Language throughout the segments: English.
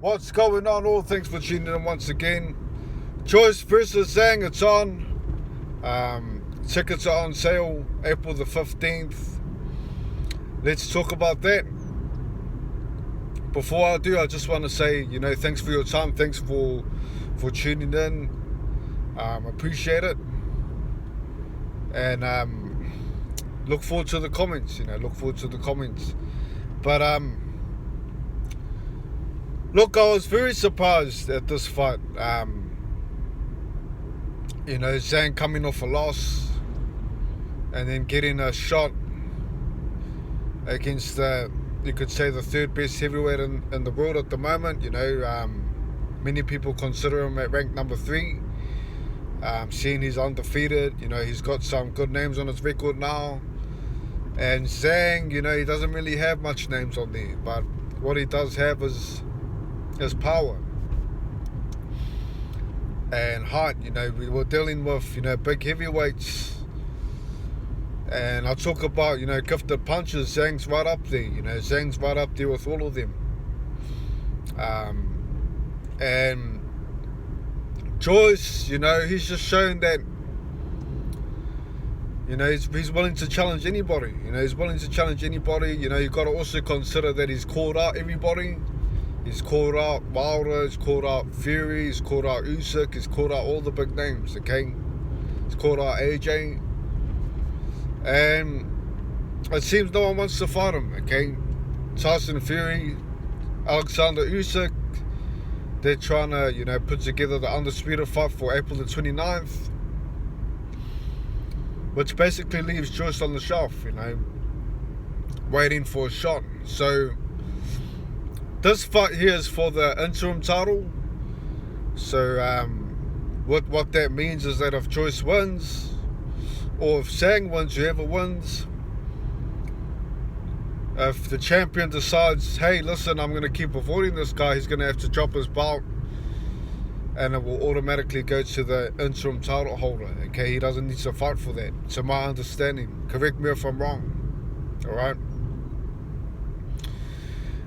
What's going on? All thanks for tuning in once again. Joyce versus Zhang, it's on. Tickets are on sale April the 15th. Let's talk about that. Before I do, I just want to say, thanks for your time. Thanks for tuning in. Appreciate it. And look forward to the comments. But look, I was very surprised at this fight. Zhang coming off a loss and then getting a shot against you could say the third best heavyweight in the world at the moment. Many people consider him at rank number 3. Seeing he's undefeated, he's got some good names on his record now. And Zhang, he doesn't really have much names on there, but what he does have is power and height. We were dealing with big heavyweights, and I talk about gifted punches. Zhang's right up there. Zhang's right up there with all of them. And Joyce, he's just shown that he's willing to challenge anybody. He's willing to challenge anybody. You've got to also consider that he's called out everybody. He's called out Wilder, he's called out Fury, he's called out Usyk, he's called out all the big names, okay? He's called out AJ. And it seems no one wants to fight him, okay? Tyson Fury, Alexander Usyk, they're trying to, put together the undisputed fight for April the 29th. Which basically leaves Joyce on the shelf, waiting for a shot. So this fight here is for the interim title. So what that means is that if Joyce wins, or if Zhang wins, whoever wins, if the champion decides, hey, listen, I'm going to keep avoiding this guy, he's going to have to drop his belt, and it will automatically go to the interim title holder. Okay, he doesn't need to fight for that, to my understanding. Correct me if I'm wrong. Alright?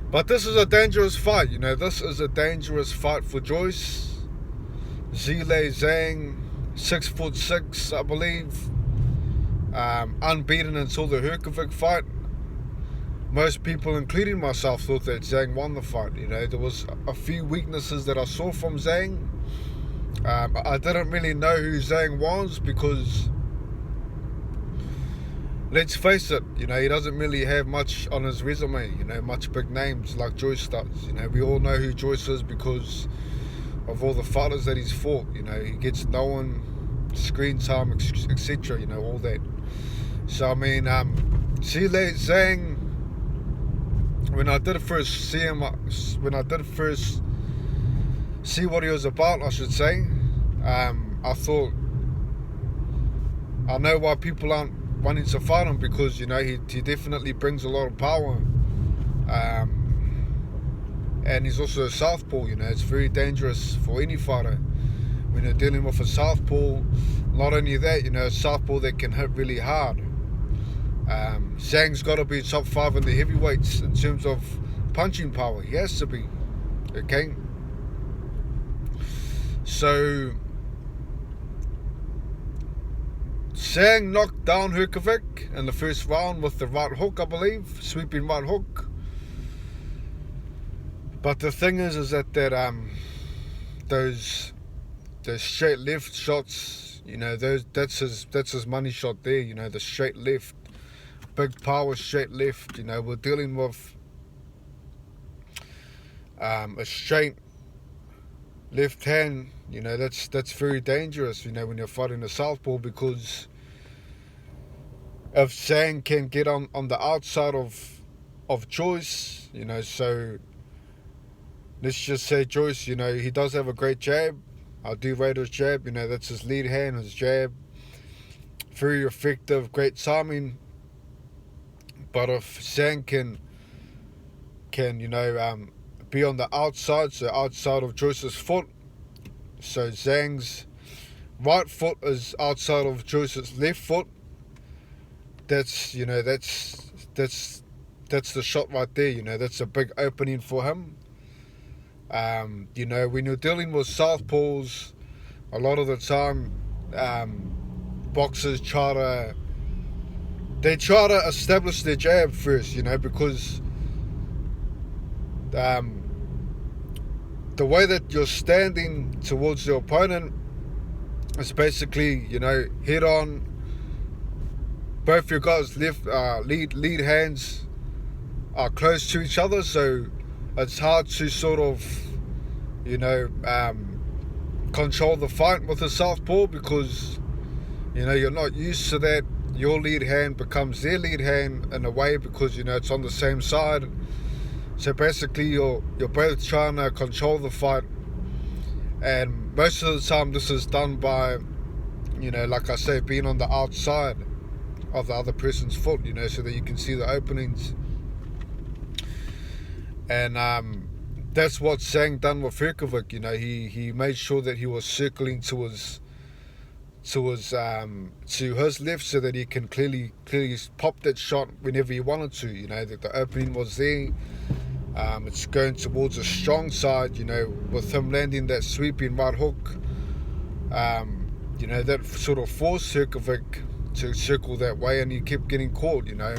But this is a dangerous fight. This is a dangerous fight for Joyce. Zhilei Zhang, 6'6", I believe. Unbeaten until the Herkovic fight. Most people, including myself, thought that Zhang won the fight. There was a few weaknesses that I saw from Zhang. I didn't really know who Zhang was because, let's face it, he doesn't really have much on his resume, much big names like Joyce does. We all know who Joyce is because of all the fighters that he's fought. He gets known, screen time, etc., all that. So, Zhilei Zhang, when I did first see what he was about, I should say, I thought, I know why people aren't wanting to fight him, because he definitely brings a lot of power, and he's also a southpaw. It's very dangerous for any fighter when you're dealing with a southpaw. Not only that, a southpaw that can hit really hard. Zhang's got to be top 5 in the heavyweights in terms of punching power. He has to be, okay? So Zhang knocked down Herkovic in the first round with the right hook, I believe, sweeping right hook. But the thing is that those straight left shots, that's his money shot there. The straight left, big power straight left. We're dealing with a straight left hand. That's very dangerous, when you're fighting a southpaw, because if Zhang can get on the outside of Joyce, so let's just say Joyce, he does have a great jab. I do rate his jab, that's his lead hand, his jab. Very effective, great timing. But if Zhang can be on the outside, so outside of Joyce's foot, so Zhang's right foot is outside of Joyce's left foot, that's the shot right there. That's a big opening for him. You know, when you're dealing with southpaws, a lot of the time, boxers try to establish their jab first, you know, because um, the way that you're standing towards your opponent is basically, you know, head on. Both your guys' lead hands are close to each other, so it's hard to sort of, you know, control the fight with a southpaw because, you know, you're not used to that. Your lead hand becomes their lead hand in a way because, you know, it's on the same side. So basically you're both trying to control the fight, and most of the time this is done by, you know, like I say, being on the outside of the other person's foot, you know, so that you can see the openings. And that's what Zhang done with Herkovic, you know. He made sure that he was circling to his left so that he can clearly pop that shot whenever he wanted to, you know, that the opening was there. It's going towards a strong side, you know, with him landing that sweeping right hook. You know, that sort of forced Herkovic to circle that way, and he kept getting caught, you know.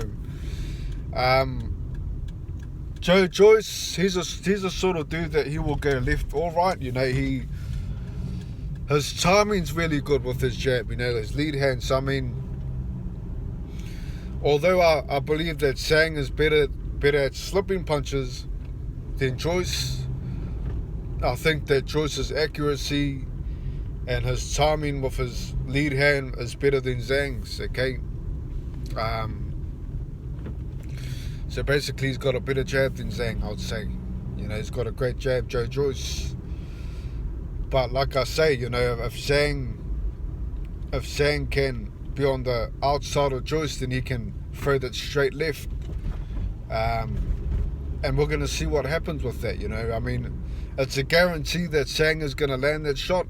Joyce, he's a sort of dude that he will go left or right, you know. His timing's really good with his jab, you know, his lead hands. I mean, although I believe that Zhang is better at slipping punches than Joyce, I think that Joyce's accuracy and his timing with his lead hand is better than Zhang's, okay? So basically he's got a better jab than Zhang, I would say. You know, he's got a great jab, Joyce. But like I say, you know, if Zhang can be on the outside of Joyce, then he can throw that straight left. And we're going to see what happens with that, you know. I mean, it's a guarantee that Zhang is going to land that shot.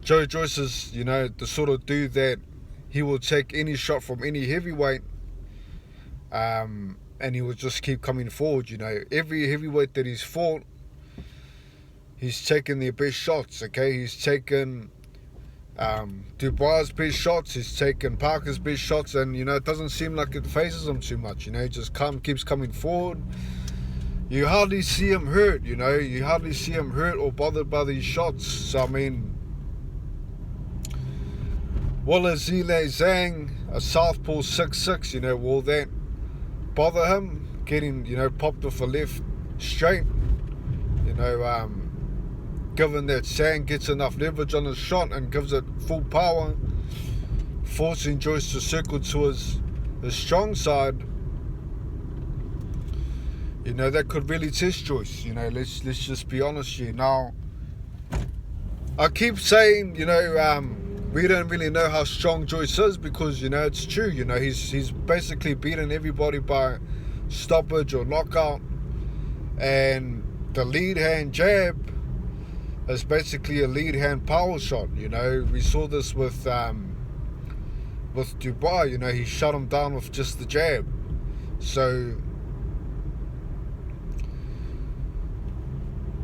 Joyce is, you know, the sort of dude that he will take any shot from any heavyweight, and he will just keep coming forward, you know. Every heavyweight that he's fought, he's taken their best shots, okay? He's taken Dubois' best shots, he's taken Parker's best shots, and, you know, it doesn't seem like it phases him too much, you know. He just keeps coming forward. You hardly see him hurt, you know. You hardly see him hurt or bothered by these shots. So, I mean, will a Zhilei Zhang, a southpaw 6'6", you know, will that bother him? Getting, you know, popped with a left straight, you know, given that Zhang gets enough leverage on his shot and gives it full power, forcing Joyce to circle to his strong side, you know, that could really test Joyce, you know. Let's just be honest here. Now, I keep saying, you know, we don't really know how strong Joyce is because, you know, it's true, you know, he's basically beaten everybody by stoppage or knockout, and the lead hand jab is basically a lead hand power shot, you know. We saw this with Dubois, you know, he shut him down with just the jab. So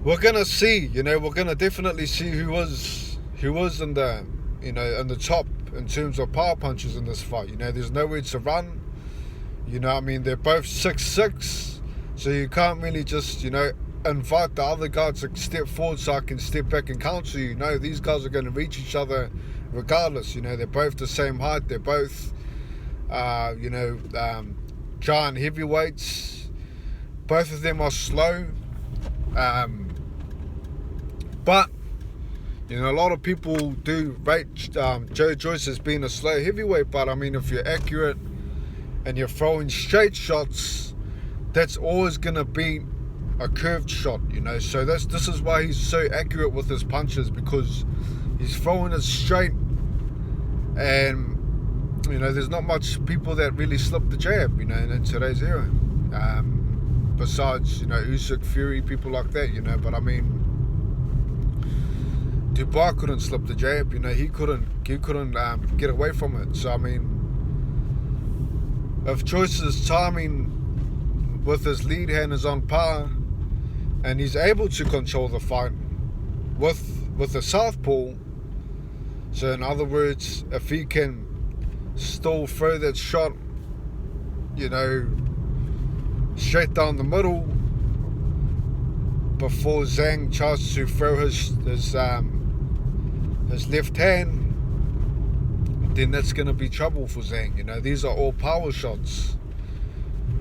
we're gonna see, you know, we're gonna definitely see who was in the, you know, in the top in terms of power punches in this fight. You know, there's nowhere to run. You know, I mean, they're both 6'6", so you can't really just, you know, invite the other guy to step forward so I can step back and counter you. No, these guys are going to reach each other regardless. You know, they're both the same height. They're both, you know, giant heavyweights. Both of them are slow. But, you know, a lot of people do rate Joyce as being a slow heavyweight. But, I mean, if you're accurate and you're throwing straight shots, that's always going to be a curved shot, you know. So this is why he's so accurate with his punches, because he's throwing it straight, and, you know, there's not much people that really slip the jab, you know, in today's era. Besides, you know, Usyk, Fury, people like that, you know. But I mean, Dubois couldn't slip the jab, you know. He couldn't get away from it. So I mean, if Joyce's timing with his lead hand is on par, and he's able to control the fight with the southpaw. So in other words, if he can still throw that shot, straight down the middle before Zhang tries to throw his left hand, then that's going to be trouble for Zhang. These are all power shots.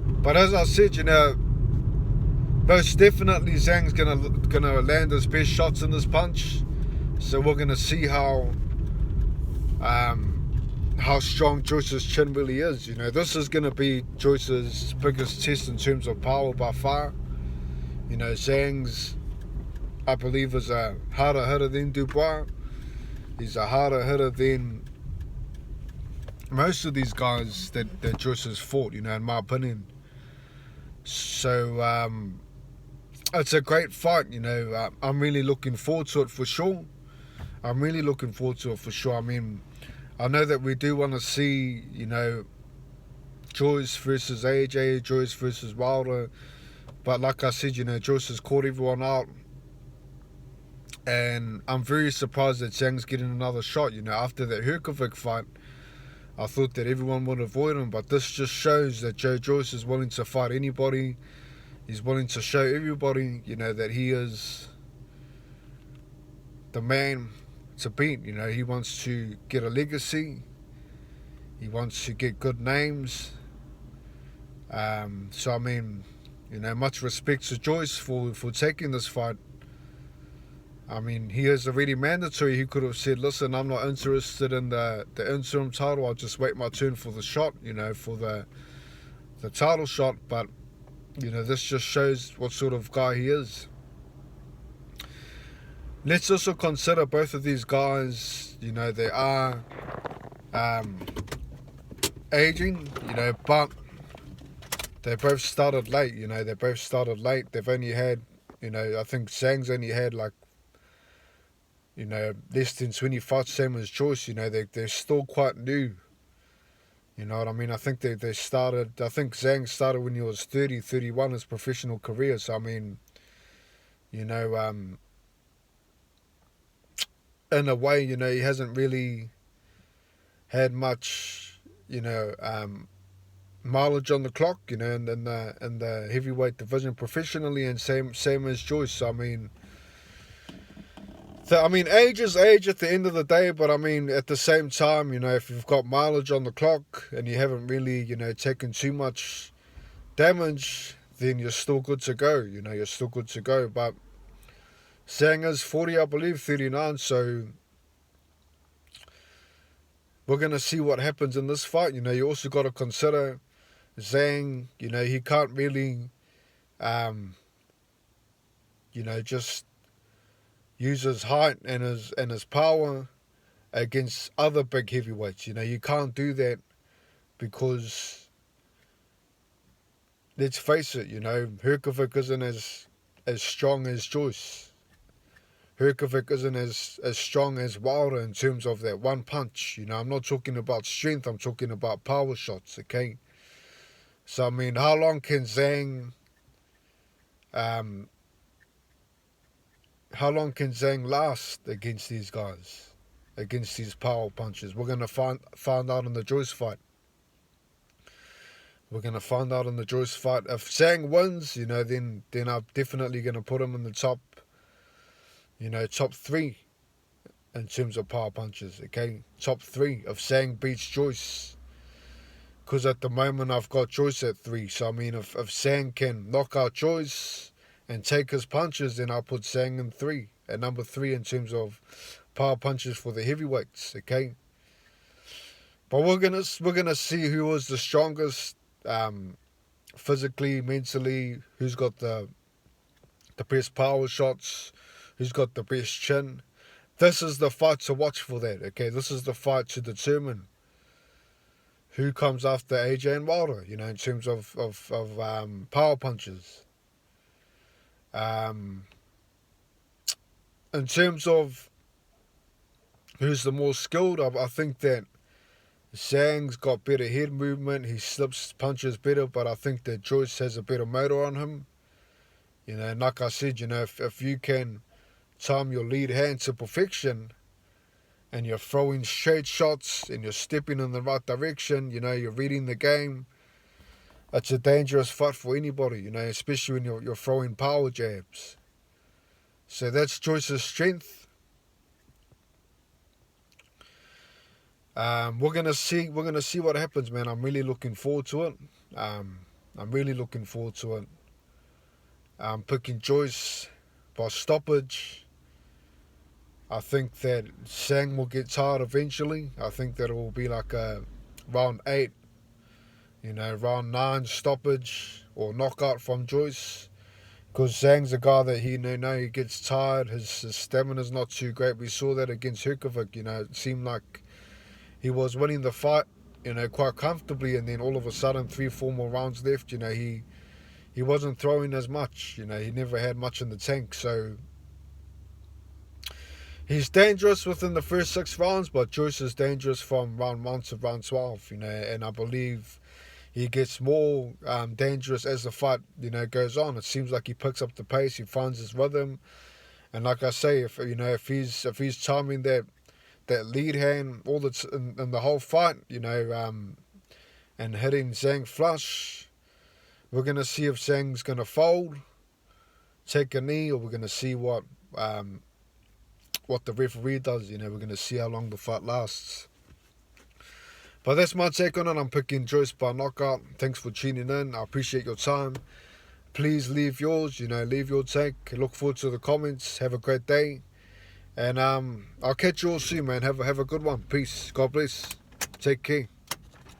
But as I said, most definitely Zhang's gonna land his best shots in this punch. So we're gonna see how strong Joyce's chin really is. This is gonna be Joyce's biggest test in terms of power by far. Zhang's, I believe, is a harder hitter than Dubois. He's a harder hitter than most of these guys that Joyce has fought, in my opinion. So it's a great fight, I'm really looking forward to it for sure. I mean, I know that we do want to see, Joyce versus AJ, Joyce versus Wilder. But like I said, Joyce has caught everyone out. And I'm very surprised that Zhang's getting another shot. After that Herkovic fight, I thought that everyone would avoid him. But this just shows that Joyce is willing to fight anybody. He's willing to show everybody, that he is the man to beat. He wants to get a legacy. He wants to get good names. So, I mean, much respect to Joyce for taking this fight. I mean, he is already mandatory. He could have said, listen, I'm not interested in the interim title. I'll just wait my turn for the shot, for the title shot. But, this just shows what sort of guy he is. Let's also consider both of these guys, they are aging, but they both started late, They've only had, I think Zhang's only had less than 20 fights, same as Joyce. They're still quite new. You know what I mean? I think they started, I think Zhang started when he was 30, 31, his professional career. So, I mean, in a way, he hasn't really had much, mileage on the clock, in the heavyweight division professionally, and same as Joyce. So, I mean, age is age at the end of the day, but I mean, at the same time, if you've got mileage on the clock and you haven't really, taken too much damage, then you're still good to go, you're still good to go. But Zhang is 40, I believe, 39, so we're going to see what happens in this fight. You also got to consider Zhang, he can't really, just use his height and his power against other big heavyweights. You can't do that because, let's face it, Herkovic isn't as strong as Joyce. Herkovic isn't as strong as Wilder in terms of that one punch. I'm not talking about strength, I'm talking about power shots, okay? So, I mean, how long can Zhang last against these guys, against these power punches? We're going to find out in the Joyce fight. If Zhang wins, then I'm definitely going to put him in the top 3 in terms of power punches, okay? Top 3 if Zhang beats Joyce. Because at the moment I've got Joyce at 3. So, I mean, if Zhang can knock out Joyce and take his punches, then I'll put Zhang in 3, at number 3 in terms of power punches for the heavyweights, okay? But we're gonna see who is the strongest, physically, mentally, who's got the best power shots, who's got the best chin. This is the fight to watch for that, okay? This is the fight to determine who comes after AJ and Wilder, in terms of power punches. In terms of who's the more skilled, I think that Zhang's got better head movement. He slips punches better, but I think that Joyce has a better motor on him. You know, and like I said, you know, if you can time your lead hand to perfection, and you're throwing straight shots and you're stepping in the right direction, you know, you're reading the game, it's a dangerous fight for anybody, you know, especially when you're throwing power jabs. So that's Joyce's strength. We're gonna see what happens, man. I'm really looking forward to it. I'm really looking forward to it. I'm picking Joyce by stoppage. I think that Zhang will get tired eventually. I think that it will be like a round 8, you know, round 9 stoppage or knockout from Joyce. Because Zhang's a guy that he gets tired. His stamina's not too great. We saw that against Herkovic. You know, it seemed like he was winning the fight, you know, quite comfortably, and then all of a sudden 3-4 more rounds left. You know, he wasn't throwing as much. You know, he never had much in the tank. So he's dangerous within the first 6 rounds, but Joyce is dangerous from round 1 to round 12. You know, and I believe he gets more dangerous as the fight, you know, goes on. It seems like he picks up the pace, he finds his rhythm, and like I say, if he's timing that lead hand all in the whole fight, you know, and hitting Zhang flush, we're gonna see if Zhang's gonna fold, take a knee, or we're gonna see what the referee does. You know, we're gonna see how long the fight lasts. But that's my take on it. I'm picking Joyce by knockout. Thanks for tuning in. I appreciate your time. Please leave yours, you know, leave your take. Look forward to the comments. Have a great day. And I'll catch you all soon, man. Have a good one. Peace. God bless. Take care.